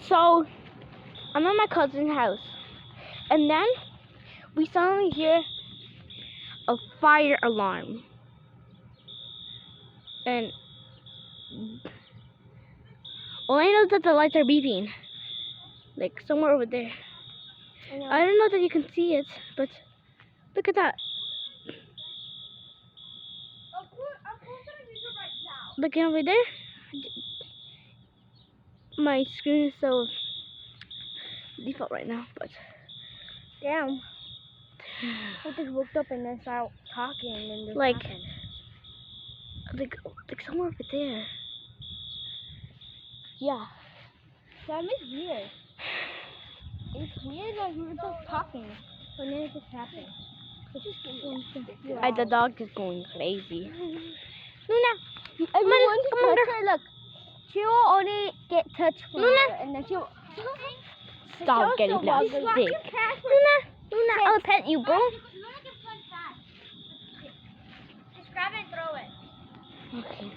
So I'm at my cousin's house, and then we suddenly hear a fire alarm, and all I know is that the lights are beeping, like somewhere over there. I don't know that you can see it, but look at that. Looking over there. My screen is so default right now, but Damn. I just woke up and then started talking and this like, happened. like somewhere over there. Yeah. That is weird. It's weird that we were just talking and then it just happened. The dog is going crazy. Luna, everyone come on, touch her. Look, she will only get touched for Luna, and then she'll stop getting plastic. Luna, I'll pet you, bro. Just grab it and throw it. Okay.